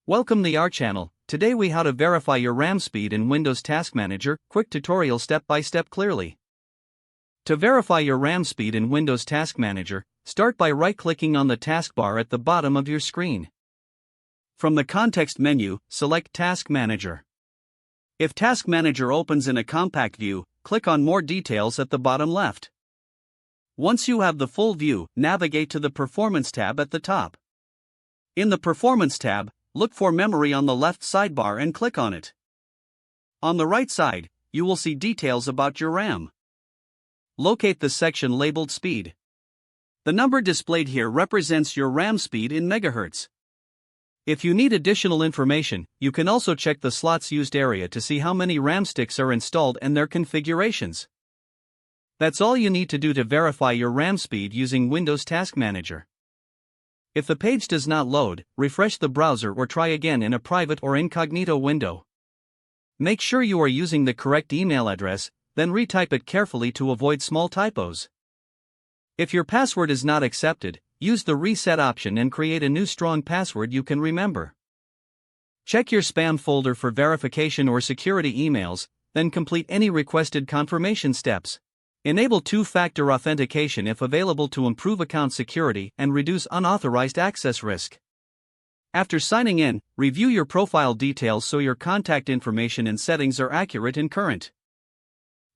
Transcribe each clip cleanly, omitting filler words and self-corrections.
Welcome to our channel. Today we how to verify your RAM speed in Windows Task Manager. Quick tutorial step by step clearly. To verify your RAM speed in Windows Task Manager, start by right-clicking on the taskbar at the bottom of your screen. From the context menu, select Task Manager. If Task Manager opens in a compact view, click on More Details at the bottom left. Once you have the full view, navigate to the Performance tab at the top. In the Performance tab, look for Memory on the left sidebar and click on it. On the right side, you will see details about your RAM. Locate the section labeled Speed. The number displayed here represents your RAM speed in megahertz. If you need additional information, you can also check the slots used area to see how many RAM sticks are installed and their configurations. That's all you need to do to verify your RAM speed using Windows Task Manager. If the page does not load, refresh the browser or try again in a private or incognito window. Make sure you are using the correct email address, then retype it carefully to avoid small typos. If your password is not accepted, use the reset option and create a new strong password you can remember. Check your spam folder for verification or security emails, then complete any requested confirmation steps. Enable two-factor authentication if available to improve account security and reduce unauthorized access risk. After signing in, review your profile details so your contact information and settings are accurate and current.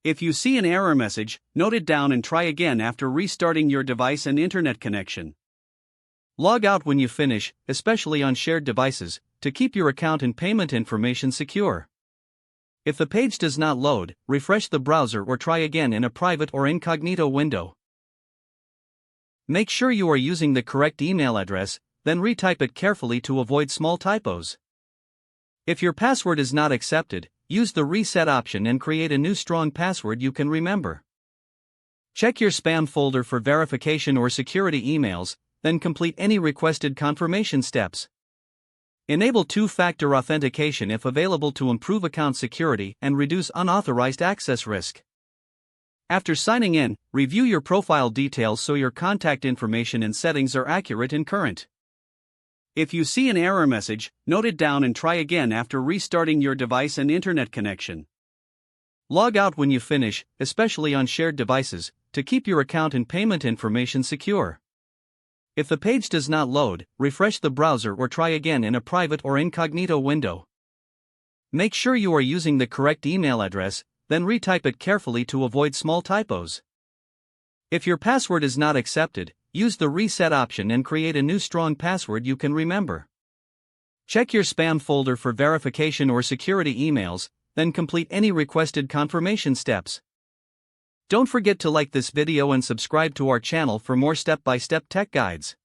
If you see an error message, note it down and try again after restarting your device and internet connection. Log out when you finish, especially on shared devices, to keep your account and payment information secure. If the page does not load, refresh the browser or try again in a private or incognito window. Make sure you are using the correct email address, then retype it carefully to avoid small typos. If your password is not accepted, use the reset option and create a new strong password you can remember. Check your spam folder for verification or security emails, then complete any requested confirmation steps. Enable two-factor authentication if available to improve account security and reduce unauthorized access risk. After signing in, review your profile details so your contact information and settings are accurate and current. If you see an error message, note it down and try again after restarting your device and internet connection. Log out when you finish, especially on shared devices, to keep your account and payment information secure. If the page does not load, refresh the browser or try again in a private or incognito window. Make sure you are using the correct email address, then retype it carefully to avoid small typos. If your password is not accepted, use the reset option and create a new strong password you can remember. Check your spam folder for verification or security emails, then complete any requested confirmation steps. Don't forget to like this video and subscribe to our channel for more step-by-step tech guides.